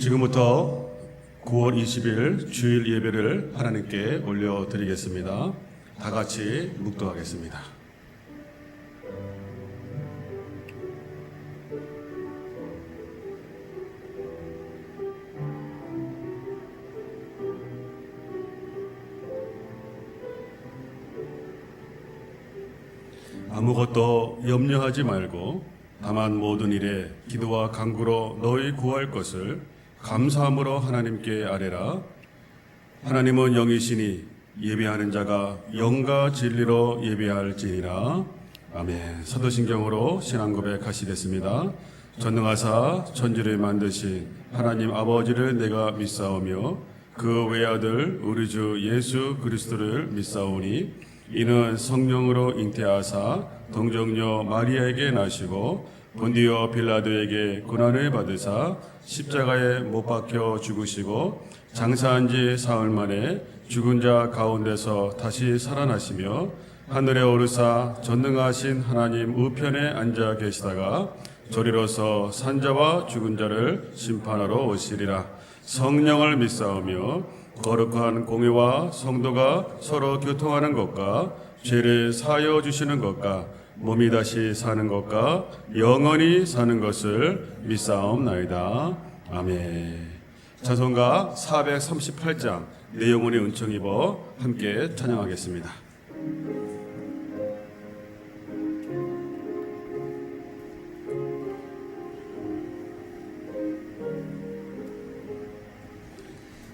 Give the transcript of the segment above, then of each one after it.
지금부터 9월 20일 주일 예배를 하나님께 올려드리겠습니다. 다 같이 묵도하겠습니다. 아무것도 염려하지 말고 다만 모든 일에 기도와 간구로 너희 구할 것을 감사함으로 하나님께 아뢰라. 하나님은 영이시니 예배하는 자가 영과 진리로 예배할지니라. 아멘. 사도신경으로 신앙 고백하시겠습니다. 전능하사 천지를 만드신 하나님 아버지를 내가 믿사오며 그 외아들 우리 주 예수 그리스도를 믿사오니 이는 성령으로 잉태하사 동정녀 마리아에게 나시고 본디오 빌라도에게 고난을 받으사 십자가에 못 박혀 죽으시고 장사한 지 사흘 만에 죽은 자 가운데서 다시 살아나시며 하늘에 오르사 전능하신 하나님 우편에 앉아 계시다가 저리로서 산자와 죽은 자를 심판하러 오시리라. 성령을 믿사오며 거룩한 공회와 성도가 서로 교통하는 것과 죄를 사하여 주시는 것과 몸이 다시 사는 것과 영원히 사는 것을 믿사옵나이다. 아멘. 찬송가 438장 내 영혼의 은총 입어 함께 찬양하겠습니다.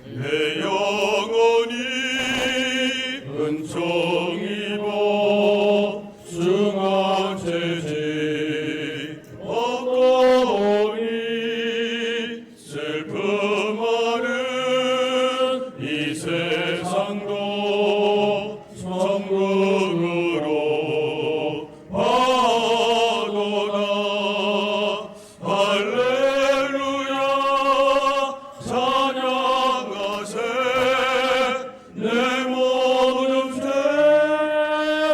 내 영혼이 은총 입어 중앙체지 없고니 슬픔 많은 이 세상도 천국으로 가도다. 할렐루야 찬양하세. 내 모든 죄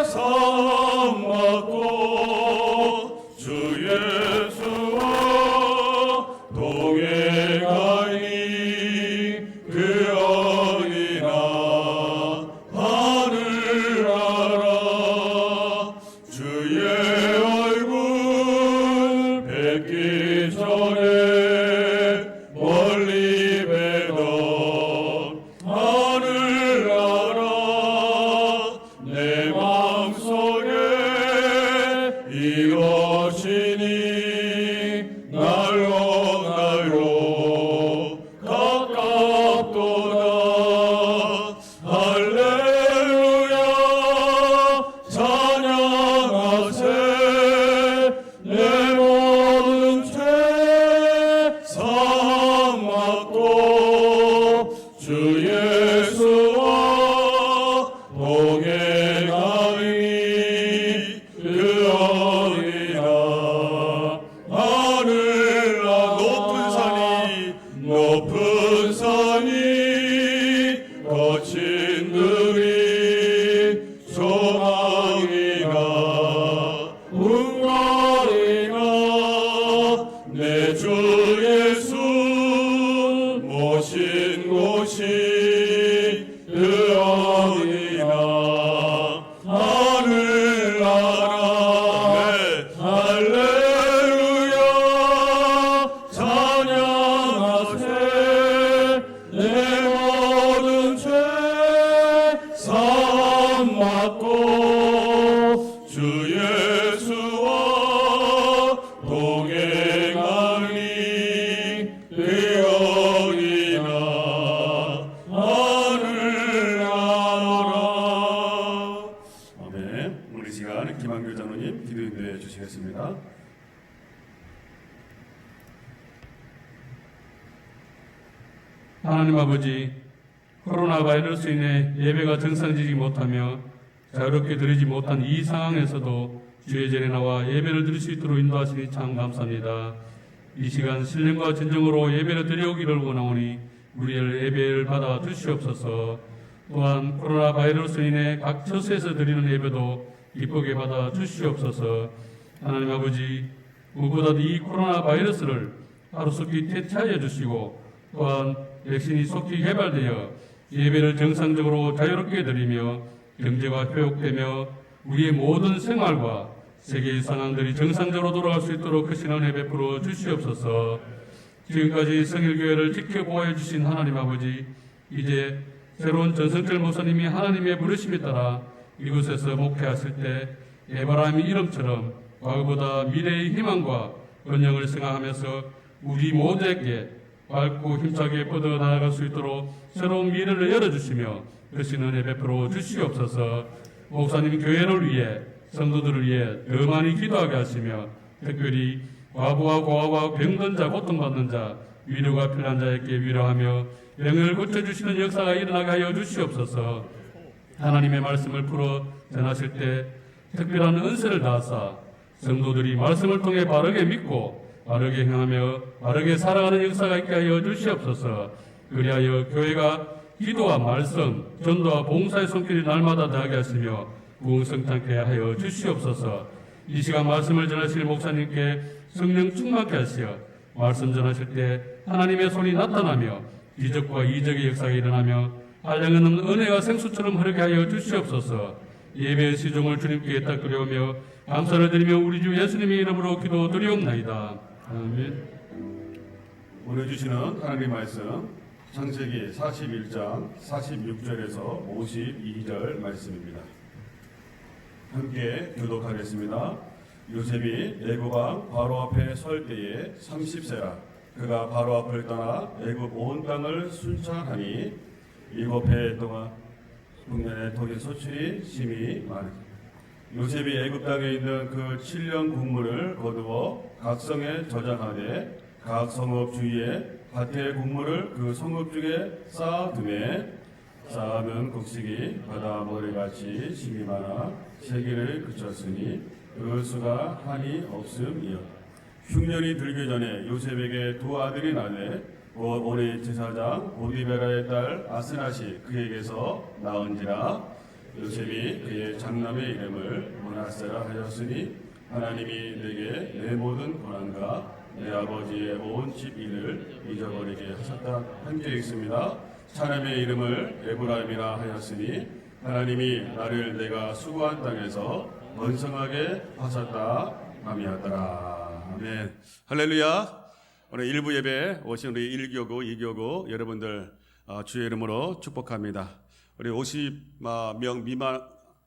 사함받고 주 예수와 동행하니 그 어린아 하늘 알아. 주의 얼굴 뵙기 전에 멀리 뵈던 하늘 알아. 내 마음속에 이것이니 날로 가깝도다. 할렐루야 찬양하세. 내 모든 죄 사함받고 주 예수와 동행하니 그 어린아 하늘 높은 산이 거친 들이 소망이가 응거리가 내 주 예수 모신 곳이 그 어린아 하늘 나라. 할렐루야 찬양하세. 내 모든 죄 사함받고 주 예수와 동행하니 그 어린아 하늘 나라. 아멘. 우리 시간 김한규 장로님 기도 인도해 주시겠습니다. 하나님 아버지, 코로나 바이러스 인해 예배가 정상지지 못하며 자유롭게 드리지 못한 이 상황에서도 주의 전에 나와 예배를 드릴 수 있도록 인도하시니 참 감사합니다. 이 시간 신령과 진정으로 예배를 드려오기를 원하오니 우리를 예배를 받아 주시옵소서. 또한 코로나 바이러스 인해 각 처소에서 드리는 예배도 기쁘게 받아 주시옵소서. 하나님 아버지, 무엇보다도 이 코로나 바이러스를 하루속히 퇴치하여 주시고 또한 백신이 속히 개발되어 예배를 정상적으로 자유롭게 드리며 경제가 회복되며 우리의 모든 생활과 세계의 상황들이 정상적으로 돌아갈 수 있도록 크신 은혜 베풀어 주시옵소서. 지금까지 성일교회를 지켜보호해 주신 하나님 아버지, 이제 새로운 전성철 목사님이 하나님의 부르심에 따라 이곳에서 목회하실 때 에바라임의 이름처럼 과거보다 미래의 희망과 번영을 생각하면서 우리 모두에게 밝고 힘차게 뻗어 나아갈 수 있도록 새로운 미래를 열어주시며 크신 은혜 베풀어 주시옵소서. 목사님 교회를 위해 성도들을 위해 더 많이 기도하게 하시며 특별히 과부와 고아와 병든 자, 고통받는 자, 위로가 필요한 자에게 위로하며 병을 고쳐주시는 역사가 일어나게 하여 주시옵소서. 하나님의 말씀을 풀어 전하실 때 특별한 은혜를 다하사 성도들이 말씀을 통해 바르게 믿고 바르게 행하며 바르게 살아가는 역사가 있게 하여 주시옵소서. 그리하여 교회가 기도와 말씀, 전도와 봉사의 손길이 날마다 다하게 하시며 무궁성탄케 하여 주시옵소서. 이 시간 말씀을 전하실 목사님께 성령 충만케 하시어 말씀 전하실 때 하나님의 손이 나타나며 기적과 이적의 역사가 일어나며 한량은 없는 은혜가 생수처럼 흐르게 하여 주시옵소서. 예배의 시종을 주님께 딱 드려오며 감사를 드리며 우리 주 예수님의 이름으로 기도드리옵나이다. 아멘. 오늘 주시는 하나님 말씀 창세기 41장 46절에서 52절 말씀입니다. 함께 교독하겠습니다. 요셉이 애굽 왕 바로 앞에 설 때에 30세라. 그가 바로 앞을 떠나 애굽 온 땅을 순찰하니 7해 동안 국면의 토기 소출이 심히 많으니 요셉이 애굽 땅에 있는 그 7년 국물을 거두어 각 성에 저장하되 각 성읍 주위에 밭의 국물을 그 성읍 중에 쌓아두매 쌓으면 곡식이 바다 모래같이 심이 많아 세기를 그쳤으니 그 수가 한이 없음이여. 흉년이 들기 전에 요셉에게 두 아들이 나되 곧 오리 제사장 보디베라의 딸 아스낫이 그에게서 낳은지라. 요셉이 그의 장남의 이름을 므낫세라 하였으니 하나님이 내게 내 모든 고난과 내 아버지의 온 집 일을 잊어버리게 하셨다 함께 읽습니다. 사람의 이름을 에브라임이라 하였으니 하나님이 나를 내가 수고한 땅에서 번성하게 하셨다 함이었더라. 아멘. 할렐루야. 오늘 일부 예배 오신 우리 1교구, 2교구 여러분들 주의 이름으로 축복합니다. 우리 50명 미만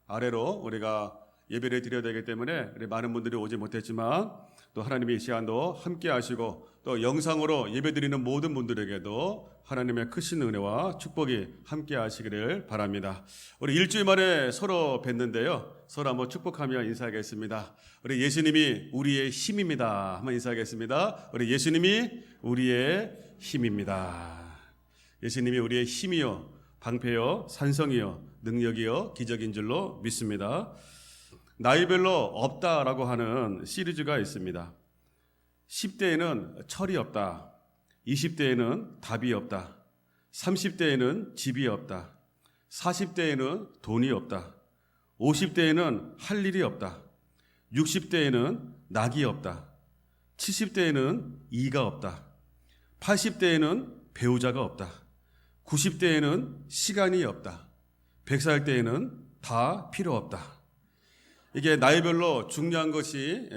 아래로 우리가 예배를 드려야 되기 때문에 우리 많은 분들이 오지 못했지만 또 하나님의 이 시간도 함께 하시고 또 영상으로 예배 드리는 모든 분들에게도 하나님의 크신 은혜와 축복이 함께 하시기를 바랍니다. 우리 일주일 만에 서로 뵀는데요. 서로 한번 축복하며 인사하겠습니다. 우리 예수님이 우리의 힘입니다. 한번 인사하겠습니다. 우리 예수님이 우리의 힘입니다. 예수님이 우리의 힘이요 방패요 산성이요 능력이요 기적인 줄로 믿습니다. 나이별로 없다라고 하는 시리즈가 있습니다. 10대에는 철이 없다. 20대에는 답이 없다. 30대에는 집이 없다. 40대에는 돈이 없다. 50대에는 할 일이 없다. 60대에는 낙이 없다. 70대에는 이가 없다. 80대에는 배우자가 없다. 90대에는 시간이 없다. 100살 때에는 다 필요 없다. 이게 나이별로 중요한 것이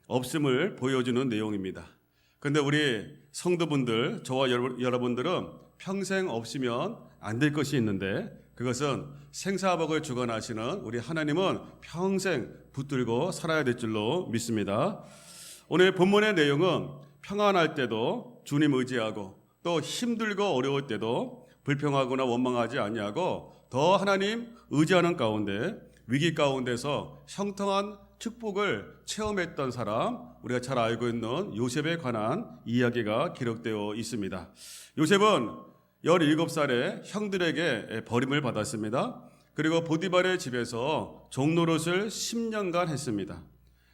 없음을 보여주는 내용입니다. 그런데 우리 성도분들, 저와 여러분들은 평생 없으면 안 될 것이 있는데 그것은 생사복을 주관하시는 우리 하나님은 평생 붙들고 살아야 될 줄로 믿습니다. 오늘 본문의 내용은 평안할 때도 주님 의지하고 또 힘들고 어려울 때도 불평하거나 원망하지 아니하고 더 하나님 의지하는 가운데 위기 가운데서 형통한 축복을 체험했던 사람, 우리가 잘 알고 있는 요셉에 관한 이야기가 기록되어 있습니다. 요셉은 17살에 형들에게 버림을 받았습니다. 그리고 보디발의 집에서 종노릇을 10년간 했습니다.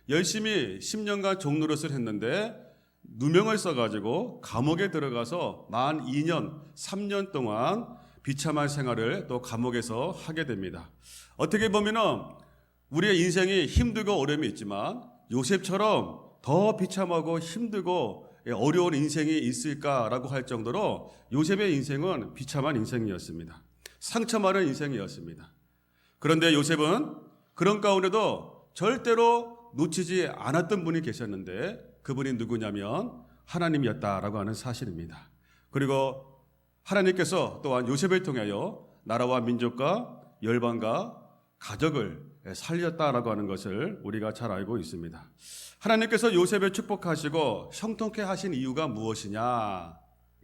열심히 10년간 종노릇을 했는데 누명을 써가지고 감옥에 들어가서 만 2년, 3년 동안 비참한 생활을 또 감옥에서 하게 됩니다. 어떻게 보면은 우리의 인생이 힘들고 어려움이 있지만 요셉처럼 더 비참하고 힘들고 어려운 인생이 있을까라고 할 정도로 요셉의 인생은 비참한 인생이었습니다. 상처 많은 인생이었습니다. 그런데 요셉은 그런 가운데도 절대로 놓치지 않았던 분이 계셨는데 그분이 누구냐면 하나님이었다라고 하는 사실입니다. 그리고 하나님께서 또한 요셉을 통하여 나라와 민족과 열방과 가족을 살렸다라고 하는 것을 우리가 잘 알고 있습니다. 하나님께서 요셉을 축복하시고 형통케 하신 이유가 무엇이냐라고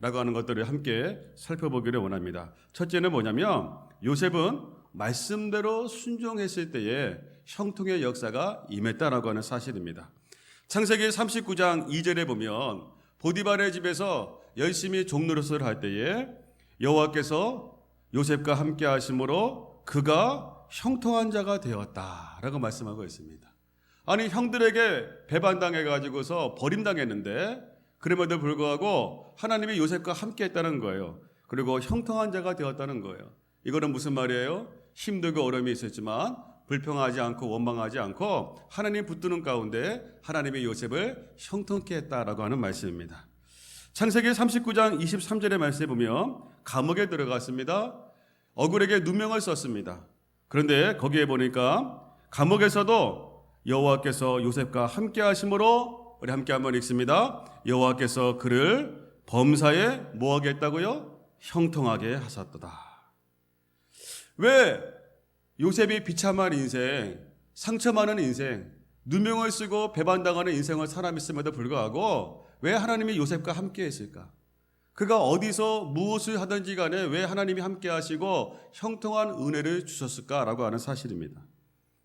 하는 것들을 함께 살펴보기를 원합니다. 첫째는 뭐냐면 요셉은 말씀대로 순종했을 때에 형통의 역사가 임했다라고 하는 사실입니다. 창세기 39장 2절에 보면 보디발의 집에서 열심히 종노릇을 할 때에 여호와께서 요셉과 함께 하심으로 그가 형통한 자가 되었다라고 말씀하고 있습니다. 아니 형들에게 배반당해 가지고서 버림당했는데 그럼에도 불구하고 하나님이 요셉과 함께 했다는 거예요. 그리고 형통한 자가 되었다는 거예요. 이거는 무슨 말이에요? 힘들고 어려움이 있었지만 불평하지 않고 원망하지 않고 하나님 붙드는 가운데 하나님이 요셉을 형통케 했다라고 하는 말씀입니다. 창세기 39장 23절의 말씀에 보면 감옥에 들어갔습니다. 억울에게 누명을 썼습니다. 그런데 거기에 보니까 감옥에서도 여호와께서 요셉과 함께 하심으로 우리 함께 한번 읽습니다. 여호와께서 그를 범사에 뭐 하겠다고요? 형통하게 하셨도다. 왜 요셉이 비참한 인생, 상처 많은 인생, 누명을 쓰고 배반당하는 인생을 살아있음에도 불구하고 왜 하나님이 요셉과 함께 했을까? 그가 어디서 무엇을 하든지 간에 왜 하나님이 함께 하시고 형통한 은혜를 주셨을까라고 하는 사실입니다.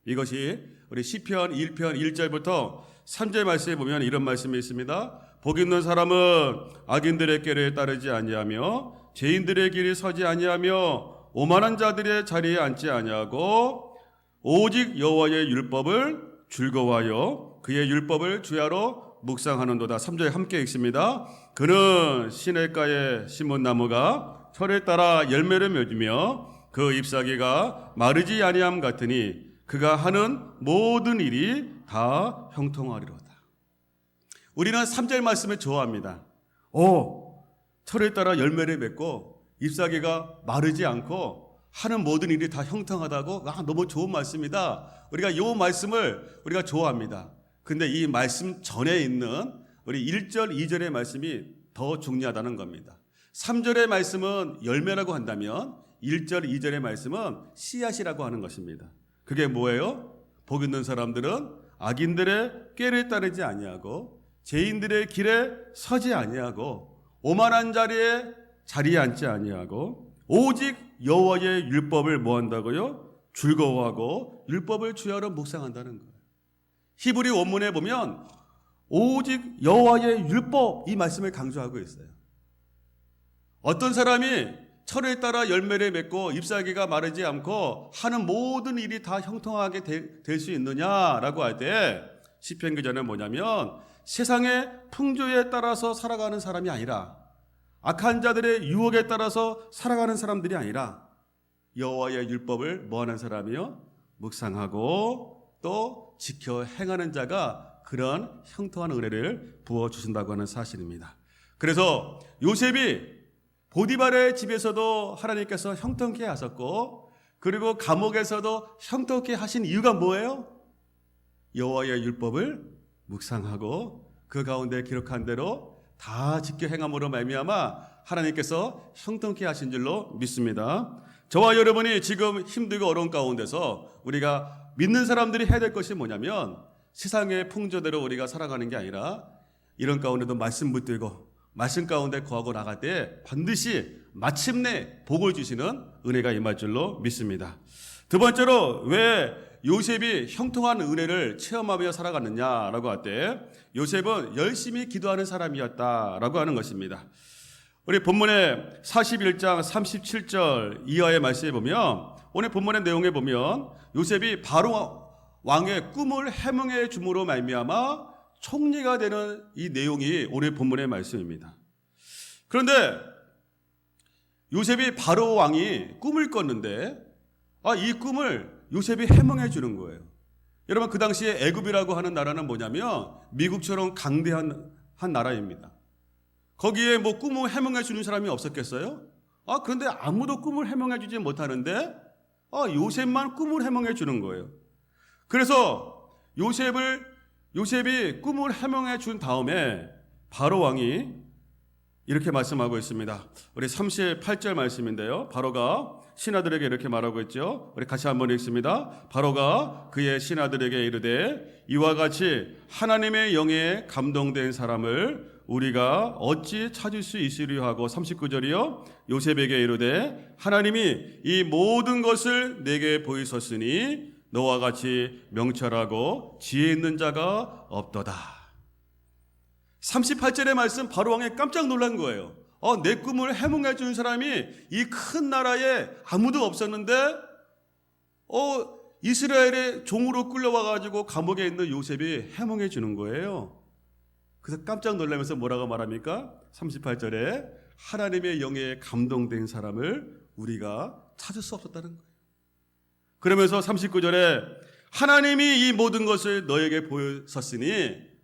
이것이 우리 시편 1편 1절부터 3절 말씀에 보면 이런 말씀이 있습니다. 복 있는 사람은 악인들의 길에 따르지 아니하며 죄인들의 길이 서지 아니하며 오만한 자들의 자리에 앉지 아니하고 오직 여호와의 율법을 즐거워하여 그의 율법을 주야로 묵상하는도다. 3절 함께 읽습니다. 그는 시냇가에 심은 나무가 철에 따라 열매를 맺으며 그 잎사귀가 마르지 아니함 같으니 그가 하는 모든 일이 다 형통하리로다. 우리는 3절 말씀을 좋아합니다. 철에 따라 열매를 맺고 잎사귀가 마르지 않고 하는 모든 일이 다 형통하다고? 너무 좋은 말씀이다. 우리가 이 말씀을 우리가 좋아합니다. 근데 이 말씀 전에 있는 우리 1절, 2절의 말씀이 더 중요하다는 겁니다. 3절의 말씀은 열매라고 한다면 1절, 2절의 말씀은 씨앗이라고 하는 것입니다. 그게 뭐예요? 복 있는 사람들은 악인들의 꾀를 따르지 아니하고 죄인들의 길에 서지 아니하고 오만한 자리에 앉지 아니하고 오직 여호와의 율법을 뭐 한다고요? 즐거워하고 율법을 주야로 묵상한다는 거예요. 히브리 원문에 보면 오직 여호와의 율법 이 말씀을 강조하고 있어요. 어떤 사람이 철에 따라 열매를 맺고 잎사귀가 마르지 않고 하는 모든 일이 다 형통하게 될 수 있느냐라고 할 때 시편 기자는 뭐냐면 세상의 풍조에 따라서 살아가는 사람이 아니라 악한 자들의 유혹에 따라서 살아가는 사람들이 아니라 여호와의 율법을 뭐하는 사람이요? 묵상하고 또 지켜 행하는 자가 그런 형통한 은혜를 부어주신다고 하는 사실입니다. 그래서 요셉이 보디발의 집에서도 하나님께서 형통케 하셨고 그리고 감옥에서도 형통케 하신 이유가 뭐예요? 여호와의 율법을 묵상하고 그 가운데 기록한 대로 다 지켜 행함으로 말미암아 하나님께서 형통케 하신 줄로 믿습니다. 저와 여러분이 지금 힘들고 어려운 가운데서 우리가 믿는 사람들이 해야 될 것이 뭐냐면 세상의 풍조대로 우리가 살아가는 게 아니라 이런 가운데도 말씀 붙들고 말씀 가운데 거하고 나갈 때 반드시 마침내 복을 주시는 은혜가 임할 줄로 믿습니다. 두 번째로 왜 요셉이 형통한 은혜를 체험하며 살아갔느냐라고 할 때 요셉은 열심히 기도하는 사람이었다라고 하는 것입니다. 우리 본문의 41장 37절 이하의 말씀에 보면 오늘 본문의 내용에 보면 요셉이 바로 왕의 꿈을 해몽해 줌으로 말미암아 총리가 되는 이 내용이 오늘 본문의 말씀입니다. 그런데 요셉이 바로 왕이 꿈을 꿨는데 이 꿈을 요셉이 해몽해 주는 거예요. 여러분 그 당시에 애굽이라고 하는 나라는 뭐냐면 미국처럼 강대한 나라입니다. 거기에 뭐 꿈을 해몽해 주는 사람이 없었겠어요? 그런데 아무도 꿈을 해몽해 주지 못하는데 요셉만 꿈을 해몽해 주는 거예요. 그래서 요셉이 꿈을 해몽해 준 다음에 바로 왕이 이렇게 말씀하고 있습니다. 우리 38절 말씀인데요. 바로가 신하들에게 이렇게 말하고 있죠. 우리 같이 한번 읽습니다. 바로가 그의 신하들에게 이르되 이와 같이 하나님의 영에 감동된 사람을 우리가 어찌 찾을 수 있으리요 하고 39절이요. 요셉에게 이르되 하나님이 이 모든 것을 내게 보이셨으니 너와 같이 명철하고 지혜 있는 자가 없도다. 38절의 말씀 바로 왕이 깜짝 놀란 거예요. 내 꿈을 해몽해 준 사람이 이 큰 나라에 아무도 없었는데 이스라엘의 종으로 끌려와 가지고 감옥에 있는 요셉이 해몽해 주는 거예요. 그래서 깜짝 놀라면서 뭐라고 말합니까? 38절에 하나님의 영에 감동된 사람을 우리가 찾을 수 없었다는 거예요. 그러면서 39절에 하나님이 이 모든 것을 너에게 보였으니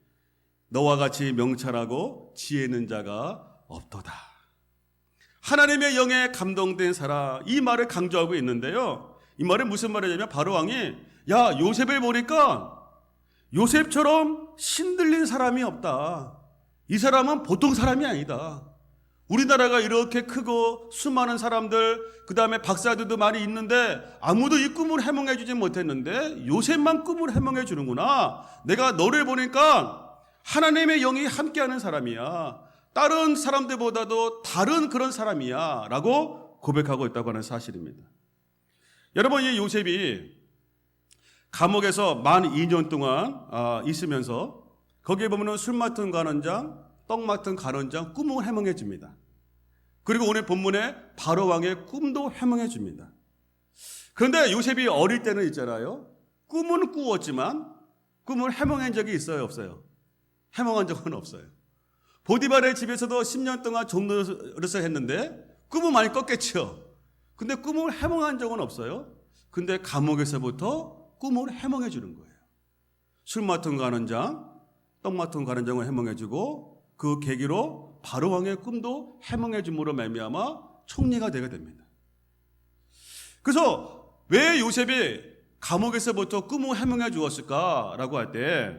너와 같이 명철하고 지혜 있는 자가 없도다. 하나님의 영에 감동된 사람, 이 말을 강조하고 있는데요. 이 말은 무슨 말이냐면 바로 왕이 요셉을 보니까 요셉처럼 신들린 사람이 없다. 이 사람은 보통 사람이 아니다. 우리나라가 이렇게 크고 수많은 사람들, 그 다음에 박사들도 많이 있는데 아무도 이 꿈을 해몽해 주지 못했는데 요셉만 꿈을 해몽해 주는구나. 내가 너를 보니까 하나님의 영이 함께하는 사람이야. 다른 사람들보다도 다른 그런 사람이야 라고 고백하고 있다고 하는 사실입니다. 여러분, 이 요셉이 감옥에서 만 2년 동안 있으면서 거기에 보면 술 맡은 간원장, 떡 맡은 간원장 꿈을 해몽해 줍니다. 그리고 오늘 본문에 바로 왕의 꿈도 해몽해 줍니다. 그런데 요셉이 어릴 때는 있잖아요. 꿈은 꾸었지만 꿈을 해몽한 적이 있어요, 없어요? 해몽한 적은 없어요. 보디발의 집에서도 10년 동안 종노릇을 했는데 꿈은 많이 꿨겠죠. 근데 꿈을 해몽한 적은 없어요. 근데 감옥에서부터 꿈을 해몽해 주는 거예요. 술 맡은 간원장, 떡 맡은 간원장을 해몽해 주고 그 계기로 바로 왕의 꿈도 해몽해 줌으로 말미암아 총리가 되게 됩니다. 그래서 왜 요셉이 감옥에서부터 꿈을 해몽해 주었을까라고 할 때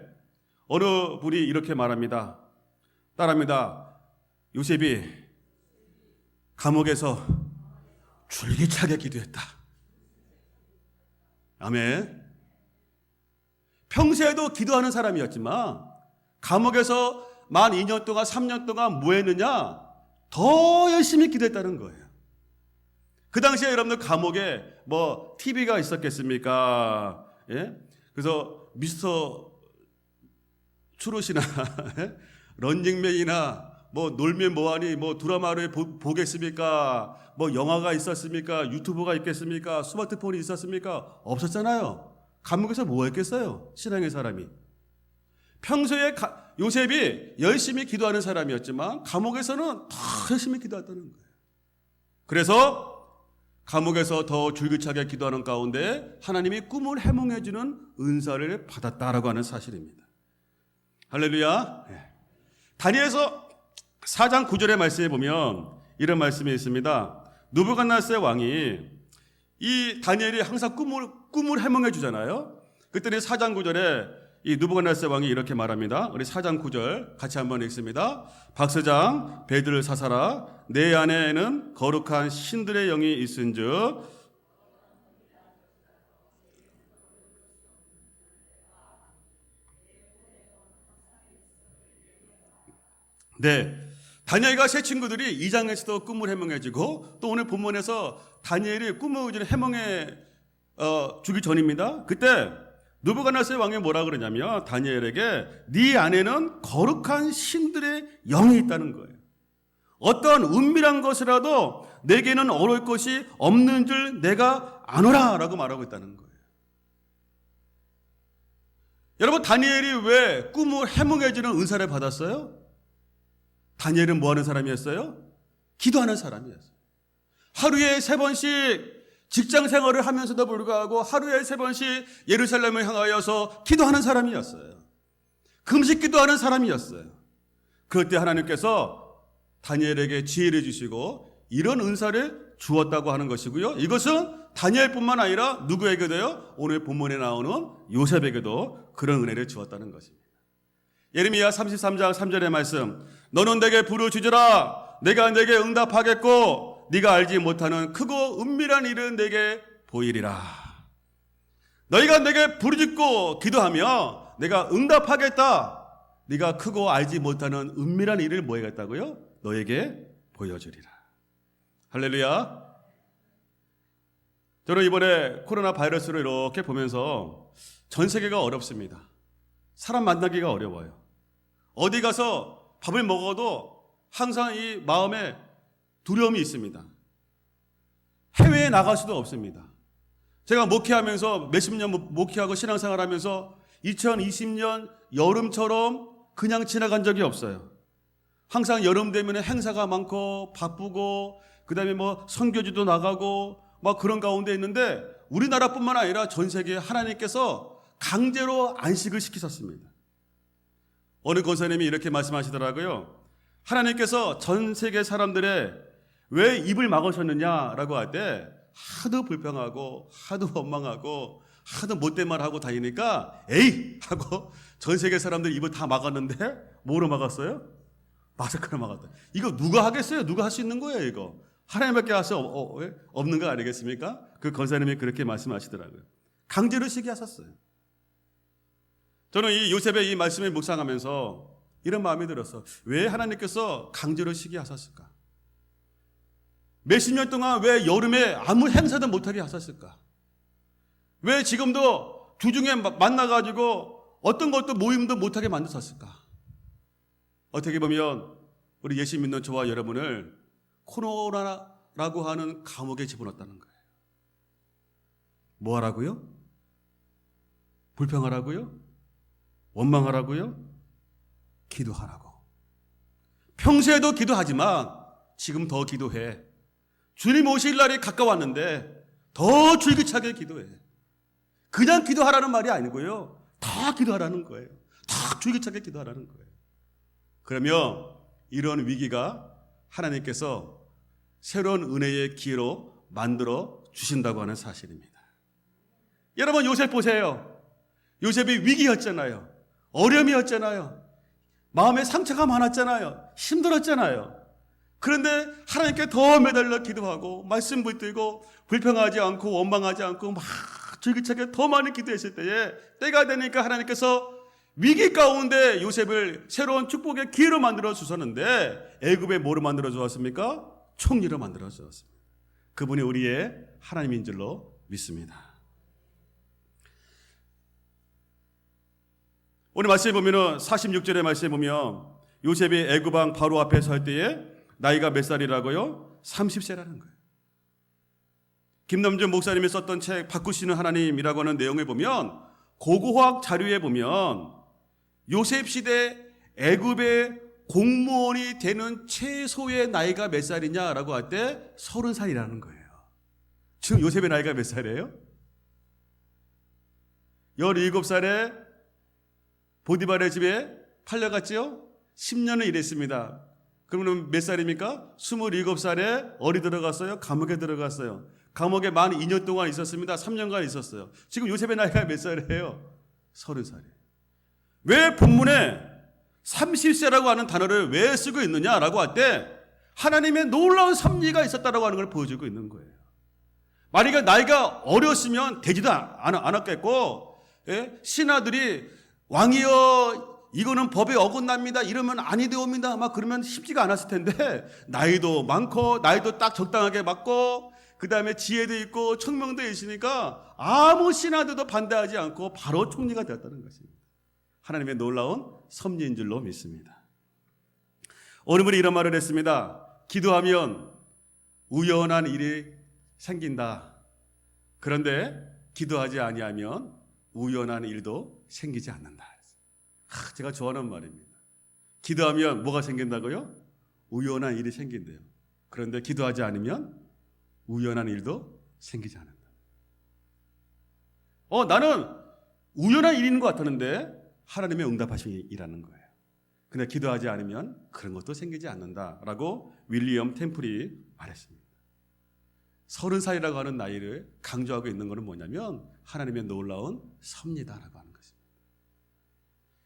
어느 분이 이렇게 말합니다. 따라합니다. 요셉이 감옥에서 줄기차게 기도했다. 아멘. 평소에도 기도하는 사람이었지만 감옥에서 만 2년 동안 3년 동안 뭐 했느냐? 더 열심히 기도했다는 거예요. 그 당시에 여러분들 감옥에 뭐 TV가 있었겠습니까? 예? 그래서 미스터 추롯이나 런닝맨이나 뭐 놀면 뭐하니 뭐 드라마를 보겠습니까? 뭐 영화가 있었습니까? 유튜브가 있겠습니까? 스마트폰이 있었습니까? 없었잖아요. 감옥에서 뭐 했겠어요? 신앙의 사람이. 평소에 요셉이 열심히 기도하는 사람이었지만 감옥에서는 더 열심히 기도했다는 거예요. 그래서 감옥에서 더 줄기차게 기도하는 가운데 하나님이 꿈을 해몽해 주는 은사를 받았다라고 하는 사실입니다. 할렐루야. 다니엘서 4장 9절의 말씀에 보면 이런 말씀이 있습니다. 느부갓네살 왕이 이 다니엘이 항상 꿈을 해몽해 주잖아요. 그때는 4장 9절에 이 느부갓네살 왕이 이렇게 말합니다. 우리 4장 9절 같이 한번 읽습니다. 박스장 베드를 사사라 내 안에는 거룩한 신들의 영이 있은즉 네, 다니엘과 세 친구들이 2장에서도 꿈을 해몽해주고 또 오늘 본문에서 다니엘이 꿈을 해몽해 주기 전입니다. 그때 느부갓네살 왕이 뭐라 그러냐면 다니엘에게 네 안에는 거룩한 신들의 영이 있다는 거예요. 어떤 은밀한 것이라도 내게는 어려울 것이 없는 줄 내가 아노라 라고 말하고 있다는 거예요. 여러분, 다니엘이 왜 꿈을 해몽해주는 은사를 받았어요? 다니엘은 뭐 하는 사람이었어요? 기도하는 사람이었어요. 하루에 3번씩 직장 생활을 하면서도 불구하고 하루에 3번씩 예루살렘을 향하여서 기도하는 사람이었어요. 금식 기도하는 사람이었어요. 그럴 때 하나님께서 다니엘에게 지혜를 주시고 이런 은사를 주었다고 하는 것이고요. 이것은 다니엘뿐만 아니라 누구에게도요? 오늘 본문에 나오는 요셉에게도 그런 은혜를 주었다는 것입니다. 예레미야 33장 3절의 말씀, 너는 내게 부르짖으라 내가 내게 응답하겠고 네가 알지 못하는 크고 은밀한 일은 내게 보이리라. 너희가 내게 부르짖고 기도하며 내가 응답하겠다. 네가 크고 알지 못하는 은밀한 일을 뭐 하겠다고요? 너에게 보여주리라. 할렐루야. 저는 이번에 코로나 바이러스를 이렇게 보면서 전 세계가 어렵습니다. 사람 만나기가 어려워요. 어디 가서 밥을 먹어도 항상 이 마음에 두려움이 있습니다. 해외에 나갈 수도 없습니다. 제가 목회하면서 몇십 년 목회하고 신앙생활하면서 2020년 여름처럼 그냥 지나간 적이 없어요. 항상 여름 되면 행사가 많고 바쁘고 그다음에 뭐 선교지도 나가고 막 그런 가운데 있는데 우리나라뿐만 아니라 전 세계에 하나님께서 강제로 안식을 시키셨습니다. 어느 권사님이 이렇게 말씀하시더라고요. 하나님께서 전 세계 사람들의 왜 입을 막으셨느냐라고 할 때 하도 불평하고 하도 원망하고 하도 못된 말 하고 다니니까 에이 하고 전 세계 사람들 입을 다 막았는데 뭐로 막았어요? 마스크로 막았다. 이거 누가 하겠어요? 누가 할 수 있는 거예요 이거? 하나님밖에 할 수 없는 거 아니겠습니까? 그 권사님이 그렇게 말씀하시더라고요. 강제로 쉬게 하셨어요. 저는 이 요셉의 이 말씀을 묵상하면서 이런 마음이 들었어. 왜 하나님께서 강제로 쉬게 하셨을까? 몇십 년 동안 왜 여름에 아무 행사도 못하게 하셨을까? 왜 지금도 주중에 만나가지고 어떤 것도 모임도 못하게 만드셨을까? 어떻게 보면 우리 예수 믿는 저와 여러분을 코로나라고 하는 감옥에 집어넣었다는 거예요. 뭐 하라고요? 불평하라고요? 원망하라고요? 기도하라고. 평소에도 기도하지만 지금 더 기도해. 주님 오실 날이 가까웠는데 더 줄기차게 기도해. 그냥 기도하라는 말이 아니고요. 다 기도하라는 거예요. 다 줄기차게 기도하라는 거예요. 그러면 이런 위기가 하나님께서 새로운 은혜의 기회로 만들어 주신다고 하는 사실입니다. 여러분 요셉 보세요. 요셉이 위기였잖아요. 어려움이었잖아요. 마음에 상처가 많았잖아요. 힘들었잖아요. 그런데 하나님께 더 매달려 기도하고 말씀 붙들고 불평하지 않고 원망하지 않고 막 줄기차게 더 많이 기도했을 때에 때가 되니까 하나님께서 위기 가운데 요셉을 새로운 축복의 기회로 만들어 주셨는데 애굽에 뭐로 만들어 주었습니까? 총리로 만들어 주었습니다. 그분이 우리의 하나님인 줄로 믿습니다. 오늘 말씀에 보면은 46절의 말씀에 보면 요셉이 애굽 왕 바로 앞에 설 때에 나이가 몇 살이라고요? 30세라는 거예요. 김남준 목사님이 썼던 책 바꾸시는 하나님이라고 하는 내용을 보면 고고학 자료에 보면 요셉 시대 애굽의 공무원이 되는 최소의 나이가 몇 살이냐라고 할 때 30살이라는 거예요. 지금 요셉의 나이가 몇 살이에요? 17살에 보디발의 집에 팔려갔지요? 10년을 일했습니다. 그러면 몇 살입니까? 27살에 어디 들어갔어요? 감옥에 들어갔어요. 감옥에 만 2년 동안 있었습니다. 3년간 있었어요. 지금 요셉의 나이가 몇 살이에요? 30살이에요. 왜 본문에 30세라고 하는 단어를 왜 쓰고 있느냐라고 할 때 하나님의 놀라운 섭리가 있었다라고 하는 걸 보여주고 있는 거예요. 만약에 나이가 어렸으면 되지도 않았겠고 신하들이 왕이여 이거는 법에 어긋납니다 이러면 아니되옵니다 막 그러면 쉽지가 않았을 텐데 나이도 많고 나이도 딱 적당하게 맞고 그 다음에 지혜도 있고 청명도 있으니까 아무 신하들도 반대하지 않고 바로 총리가 되었다는 것입니다. 하나님의 놀라운 섭리인 줄로 믿습니다. 어느 분이 이런 말을 했습니다. 기도하면 우연한 일이 생긴다. 그런데 기도하지 아니하면 우연한 일도 생기지 않는다. 제가 좋아하는 말입니다. 기도하면 뭐가 생긴다고요? 우연한 일이 생긴대요. 그런데 기도하지 않으면 우연한 일도 생기지 않는다. 나는 우연한 일인 것 같았는데 하나님의 응답하심이 일하는 거예요. 근데 기도하지 않으면 그런 것도 생기지 않는다라고 윌리엄 템플이 말했습니다. 30살이라고 하는 나이를 강조하고 있는 것은 뭐냐면 하나님의 놀라운 섭리다라고 하는 것입니다.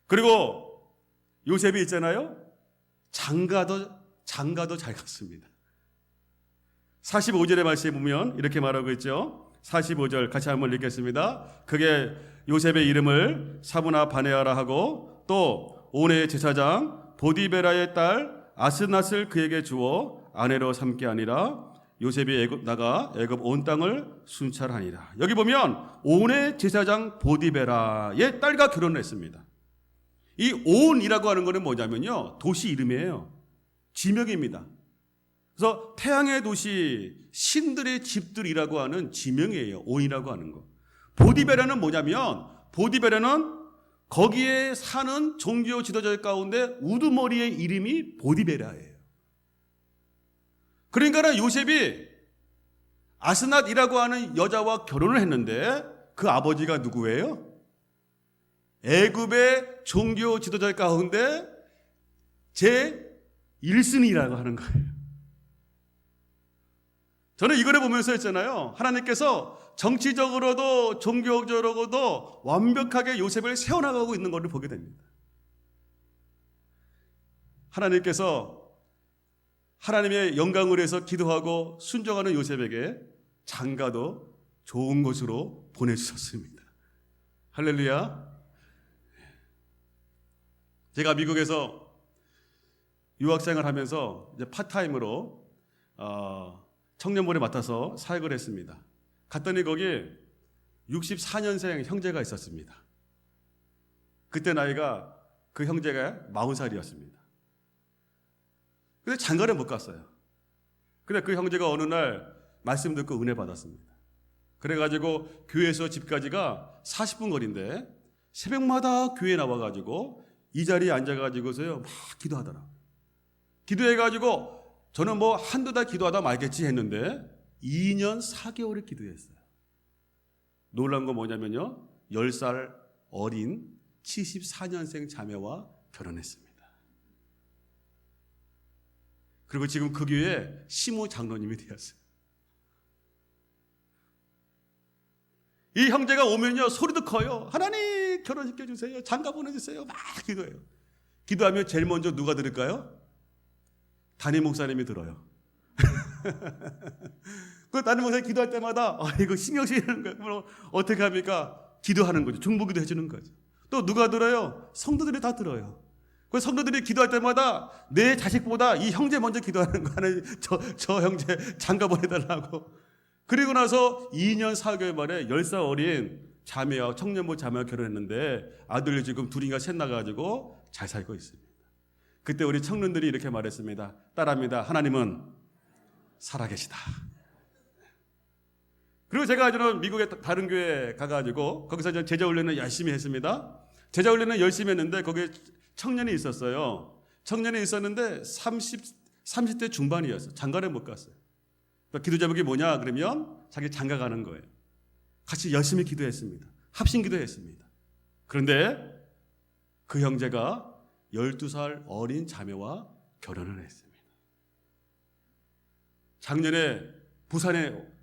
그리고 요셉이 있잖아요. 장가도 잘 갔습니다. 45절의 말씀에 보면 이렇게 말하고 있죠. 45절 같이 한번 읽겠습니다. 그게 요셉의 이름을 사브나 바네아라 하고 또 온의 제사장 보디베라의 딸 아스낫을 그에게 주어 아내로 삼게 아니라 요셉이 애굽 온 땅을 순찰하니라. 여기 보면 온의 제사장 보디베라의 딸과 결혼을 했습니다. 이 온이라고 하는 것은 뭐냐면요, 도시 이름이에요. 지명입니다. 그래서 태양의 도시, 신들의 집들이라고 하는 지명이에요. 온이라고 하는 거. 보디베라는 뭐냐면 보디베라는 거기에 사는 종교 지도자 가운데 우두머리의 이름이 보디베라예요. 그러니까 요셉이 아스낫이라고 하는 여자와 결혼을 했는데 그 아버지가 누구예요? 애굽의 종교 지도자 가운데 제 1순위라고 하는 거예요. 저는 이거를 보면서 했잖아요. 하나님께서 정치적으로도 종교적으로도 완벽하게 요셉을 세워나가고 있는 것을 보게 됩니다. 하나님께서 하나님의 영광을 위해서 기도하고 순종하는 요셉에게 장가도 좋은 곳으로 보내주셨습니다. 할렐루야. 제가 미국에서 유학생을 하면서 이제 파트타임으로 청년부를 맡아서 사역을 했습니다. 갔더니 거기 64년생 형제가 있었습니다. 그때 나이가 그 형제가 40살이었습니다. 근데 장가를 못 갔어요. 근데 그 형제가 어느 날 말씀 듣고 은혜 받았습니다. 그래가지고 교회에서 집까지가 40분 거리인데 새벽마다 교회에 나와가지고 이 자리에 앉아가지고서요 막 기도하더라고요. 기도해가지고 저는 뭐 한두 달 기도하다 말겠지 했는데 2년 4개월을 기도했어요. 놀란 거 뭐냐면요, 10살 어린 74년생 자매와 결혼했습니다. 그리고 지금 그 교회에 시무 장로님이 되었어요. 이 형제가 오면요 소리도 커요. 하나님 결혼시켜주세요, 장가 보내주세요, 막 기도해요. 기도하면 제일 먼저 누가 들을까요? 담임 목사님이 들어요. 그 담임 목사님 기도할 때마다 이거 신경 쓰이는 거예요. 그럼 어떻게 합니까? 기도하는 거죠. 중보기도 해주는 거죠. 또 누가 들어요? 성도들이 다 들어요. 그 성도들이 기도할 때마다 내 자식보다 이 형제 먼저 기도하는 거 하나님, 저 형제 장가 보내달라고. 그리고 나서 2년 4개월 만에 10살 어린 자매와 청년부 자매와 결혼했는데 아들이 지금 둘인가 셋 나가지고 잘 살고 있습니다. 그때 우리 청년들이 이렇게 말했습니다. 따라합니다. 하나님은 살아계시다. 그리고 제가 저는 미국의 다른 교회에 가가지고 거기서 제자훈련을 열심히 했습니다. 제자훈련을 열심히 했는데 거기에 청년이 있었어요. 청년이 있었는데 30대 중반이었어요. 장가를 못 갔어요. 그러니까 기도 제목이 뭐냐 그러면 자기 장가 가는 거예요. 같이 열심히 기도했습니다. 합심 기도했습니다. 그런데 그 형제가 12살 어린 자매와 결혼을 했습니다. 작년에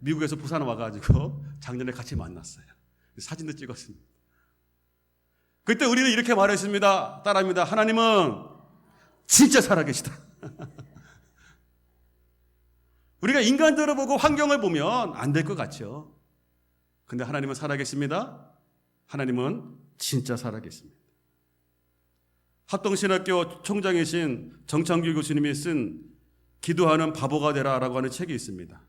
미국에서 부산에 와가지고 작년에 같이 만났어요. 사진도 찍었습니다. 그때 우리는 이렇게 말했습니다. 따라합니다. 하나님은 진짜 살아계시다. 우리가 인간들을 보고 환경을 보면 안 될 것 같죠. 근데 하나님은 살아계십니다. 하나님은 진짜 살아계십니다. 합동신학교 총장이신 정창규 교수님이 쓴 기도하는 바보가 되라라고 하는 책이 있습니다.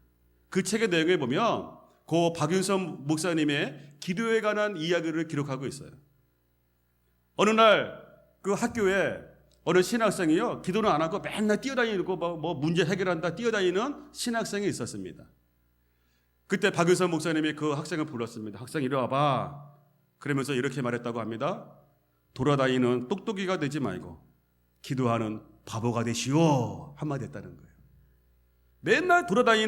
그 책의 내용에 보면 고 박윤선 목사님의 기도에 관한 이야기를 기록하고 있어요. 어느 날 그 학교에 어느 신학생이요 기도는 안 하고 맨날 뛰어다니고 뭐 문제 해결한다 뛰어다니는 신학생이 있었습니다. 그때 박윤선 목사님이 그 학생을 불렀습니다. 학생 이리 와봐. 그러면서 이렇게 말했다고 합니다. 돌아다니는 똑똑이가 되지 말고 기도하는 바보가 되시오 한마디 했다는 거예요. 맨날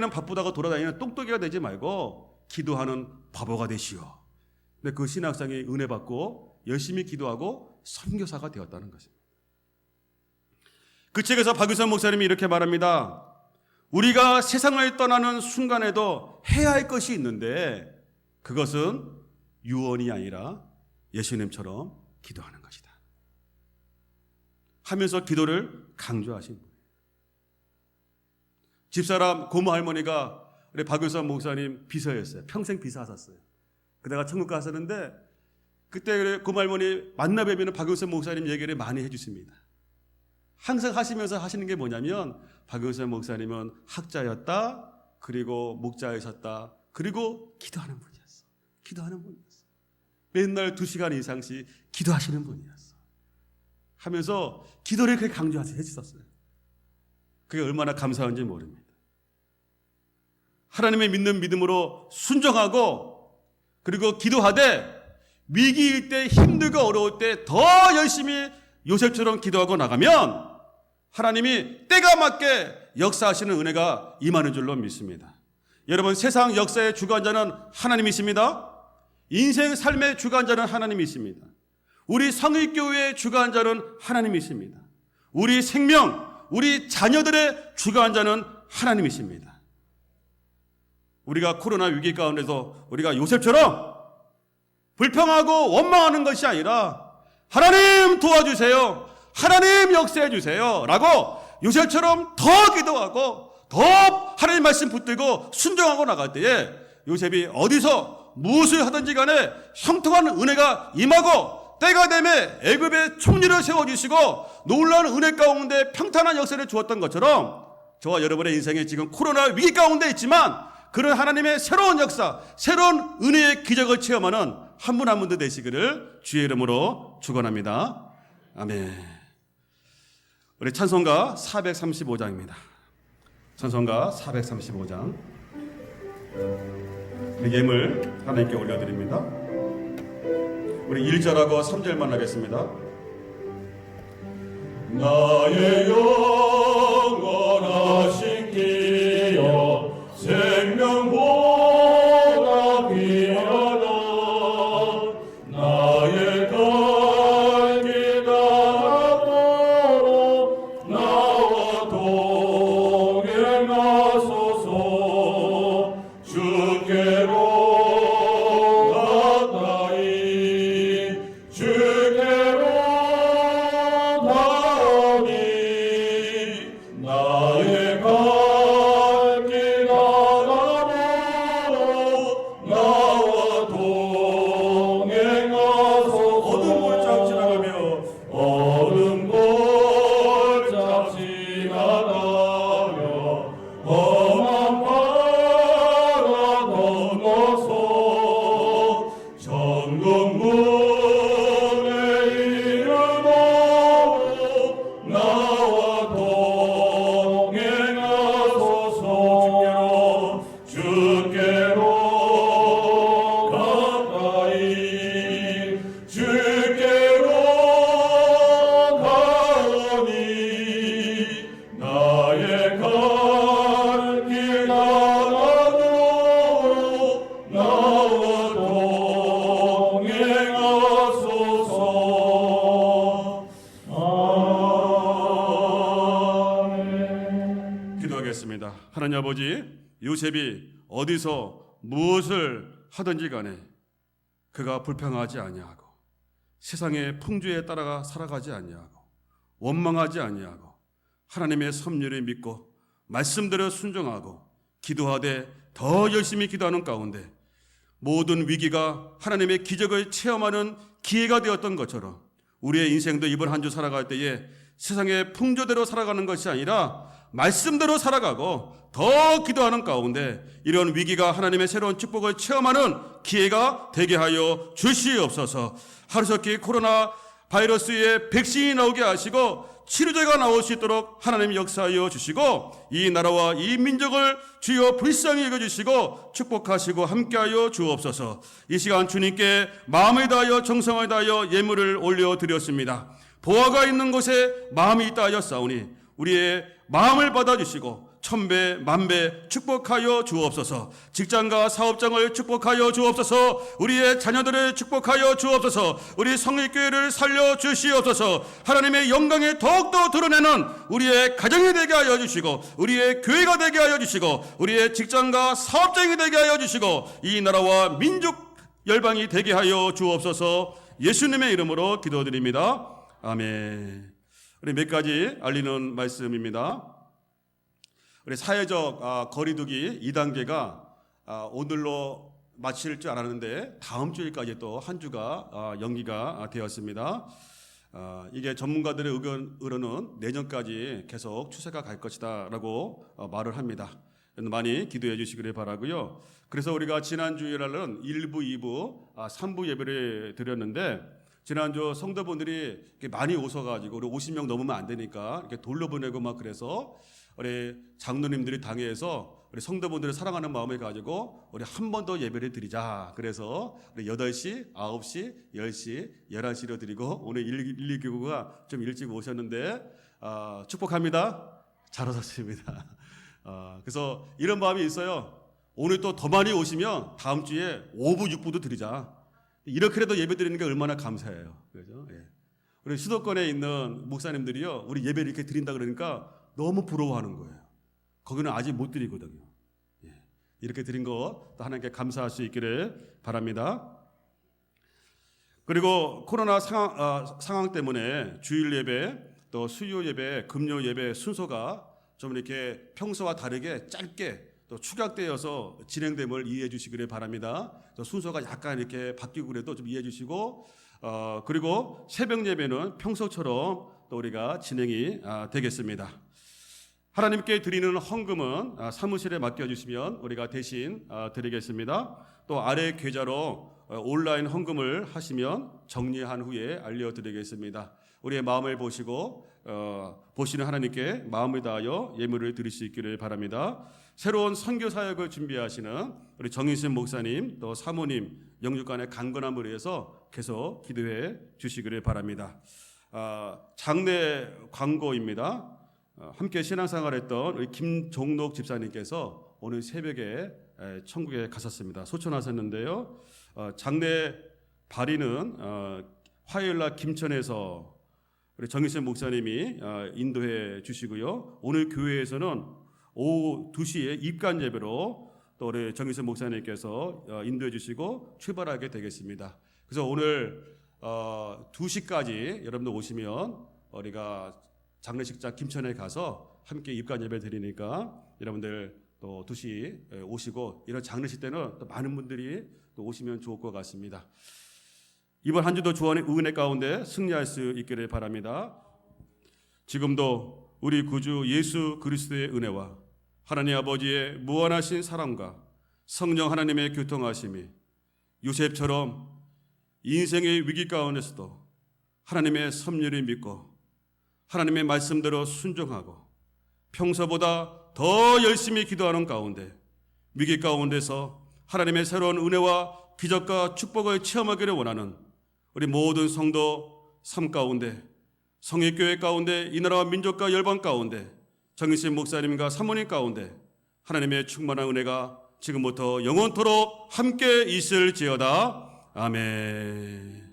바쁘다고 돌아다니는 똑똑이가 되지 말고 기도하는 바보가 되시오. 근데 그 신학생이 은혜 받고 열심히 기도하고 선교사가 되었다는 것입니다. 그 책에서 박유선 목사님이 이렇게 말합니다. 우리가 세상을 떠나는 순간에도 해야 할 것이 있는데 그것은 유언이 아니라 예수님처럼 기도하는 것이다 하면서 기도를 강조하신 거예요. 집사람 고모 할머니가 우리 박유선 목사님 비서였어요. 평생 비서하셨어요. 그다가 천국 가셨는데 그때 고모 할머니 만나 뵈면 박유선 목사님 얘기를 많이 해주십니다. 항상 하시면서 하시는 게 뭐냐면 박유선 목사님은 학자였다, 그리고 목자이셨다, 그리고 기도하는 분이었어. 기도하는 분이었어. 맨날 2시간 이상씩 기도하시는 분이었어. 하면서 기도를 그렇게 강조해 주셨어요. 그게 얼마나 감사한지 모릅니다. 하나님의 믿는 믿음으로 순종하고 그리고 기도하되 위기일 때 힘들고 어려울 때 더 열심히 요셉처럼 기도하고 나가면 하나님이 때가 맞게 역사하시는 은혜가 임하는 줄로 믿습니다. 여러분, 세상 역사의 주관자는 하나님이십니다. 인생 삶의 주관자는 하나님이십니다. 우리 성의교회의 주관자는 하나님이십니다. 우리 생명, 우리 자녀들의 주관자는 하나님이십니다. 우리가 코로나 위기 가운데서 우리가 요셉처럼 불평하고 원망하는 것이 아니라 하나님 도와주세요, 하나님 역사해 주세요 라고 요셉처럼 더 기도하고 더 하나님 말씀 붙들고 순종하고 나갈 때에 요셉이 어디서 무엇을 하든지 간에 형통한 은혜가 임하고 때가 되면 애굽의 총리를 세워주시고 놀라운 은혜 가운데 평탄한 역사를 주었던 것처럼 저와 여러분의 인생에 지금 코로나 위기 가운데 있지만 그런 하나님의 새로운 역사, 새로운 은혜의 기적을 체험하는 한 분 한 분도 되시기를 주의 이름으로 축원합니다. 아멘. 우리 찬송가 435장입니다. 찬송가 435장. 예물 하나님께 올려드립니다. 우리 1절하고 3절만 하겠습니다. 나의 영원하신 기여 생명보다 귀하다. 나의 갈 길 가도록 나와 동행하소서. 주께로 가까이 주께로 가니 나의 갈 길 가도록 나와 동행하소서. 어두운 골짜기 지나가며 어두운 골짜기 지나가며 험한 바다 건너서 천국문에 이르도록 나와 동행하소서. 주께로 가까이 주께로 가니 나의 갈 길 가도록 나와 동행하소서. 아멘. 기도하겠습니다. 하나님 아버지, 요셉이 어디서 무엇을 하든지 간에 그가 불평하지 아니하고 세상의 풍조에 따라가 살아가지 아니하고 원망하지 아니하고 하나님의 섭리를 믿고 말씀대로 순종하고 기도하되 더 열심히 기도하는 가운데 모든 위기가 하나님의 기적을 체험하는 기회가 되었던 것처럼 우리의 인생도 이번 한 주 살아갈 때에 세상의 풍조대로 살아가는 것이 아니라 말씀대로 살아가고 더 기도하는 가운데 이런 위기가 하나님의 새로운 축복을 체험하는 기회가 되게 하여 주시옵소서. 하루속히 코로나 바이러스의 백신이 나오게 하시고 치료제가 나올 수 있도록 하나님 역사하여 주시고 이 나라와 이 민족을 주여 불쌍히 여겨주시고 축복하시고 함께하여 주옵소서. 이 시간 주님께 마음을 다하여 정성을 다하여 예물을 올려드렸습니다. 보화가 있는 곳에 마음이 있다 하였사오니 우리의 마음을 받아주시고 천배 만배 축복하여 주옵소서. 직장과 사업장을 축복하여 주옵소서. 우리의 자녀들을 축복하여 주옵소서. 우리 성립교회를 살려 주시옵소서. 하나님의 영광에 더욱더 드러내는 우리의 가정이 되게 하여 주시고, 우리의 교회가 되게 하여 주시고, 우리의 직장과 사업장이 되게 하여 주시고, 이 나라와 민족 열방이 되게 하여 주옵소서. 예수님의 이름으로 기도드립니다. 아멘. 우리 몇 가지 알리는 말씀입니다. 우리 사회적 거리두기 2단계가 오늘로 마칠 줄 알았는데 다음 주일까지 또 한 주가 연기가 되었습니다. 이게 전문가들의 의견으로는 내년까지 계속 추세가 갈 것이다 라고 말을 합니다. 많이 기도해 주시기를 바라고요. 그래서 우리가 지난주일날은 1부, 2부, 3부 예배를 드렸는데, 지난주 성도분들이 이렇게 많이 오셔가지고 우리 50명 넘으면 안 되니까 이렇게 돌려보내고 막 그래서 우리 장로님들이 당회에서 우리 성도분들을 사랑하는 마음을 가지고 우리 한 번 더 예배를 드리자. 그래서 우리 8시, 9시, 10시, 11시로 드리고 오늘 119가 좀 일찍 오셨는데 축복합니다. 잘 오셨습니다. 그래서 이런 마음이 있어요. 오늘 또 더 많이 오시면 다음 주에 5부, 6부도 드리자. 이렇게라도 예배 드리는 게 얼마나 감사해요. 그죠? 예. 우리 수도권에 있는 목사님들이요, 우리 예배를 이렇게 드린다 그러니까 너무 부러워하는 거예요. 거기는 아직 못 드리거든요. 예. 이렇게 드린 거 또 하나님께 감사할 수 있기를 바랍니다. 그리고 코로나 상황 때문에 주일 예배, 또 수요 예배, 금요 예배 순서가 좀 이렇게 평소와 다르게 짧게 또 축약되어서 진행됨을 이해해 주시기를 바랍니다. 순서가 약간 이렇게 바뀌고 그래도 좀 이해해 주시고, 그리고 새벽 예배는 평소처럼 또 우리가 진행이 되겠습니다. 하나님께 드리는 헌금은 사무실에 맡겨주시면 우리가 대신 드리겠습니다. 또 아래 계좌로 온라인 헌금을 하시면 정리한 후에 알려드리겠습니다. 우리의 마음을 보시고 보시는 하나님께 마음을 다하여 예물을 드릴 수 있기를 바랍니다. 새로운 선교 사역을 준비하시는 우리 정인신 목사님, 또 사모님 영육간의 강건함을 위해서 계속 기도해 주시기를 바랍니다. 장례 광고입니다. 함께 신앙생활했던 우리 김종록 집사님께서 오늘 새벽에 천국에 가셨습니다. 소천하셨는데요. 장례 발인은 화요일날 김천에서 우리 정희선 목사님이 인도해 주시고요. 오늘 교회에서는 오후 2시에 입관 예배로 또 우리 정희선 목사님께서 인도해 주시고 출발하게 되겠습니다. 그래서 오늘 2시까지 여러분들 오시면 우리가 장례식장 김천에 가서 함께 입관 예배 드리니까 여러분들 또 2시 오시고, 이런 장례식 때는 또 많은 분들이 또 오시면 좋을 것 같습니다. 이번 한 주도 주원의 은혜 가운데 승리할 수 있기를 바랍니다. 지금도 우리 구주 예수 그리스도의 은혜와 하나님 아버지의 무한하신 사랑과 성령 하나님의 교통하심이 요셉처럼 인생의 위기 가운데서도 하나님의 섭리를 믿고 하나님의 말씀대로 순종하고 평소보다 더 열심히 기도하는 가운데 위기 가운데서 하나님의 새로운 은혜와 기적과 축복을 체험하기를 원하는 우리 모든 성도 삶 가운데, 성회교회 가운데, 이 나라와 민족과 열방 가운데, 정희신 목사님과 사모님 가운데 하나님의 충만한 은혜가 지금부터 영원토록 함께 있을지어다. 아멘.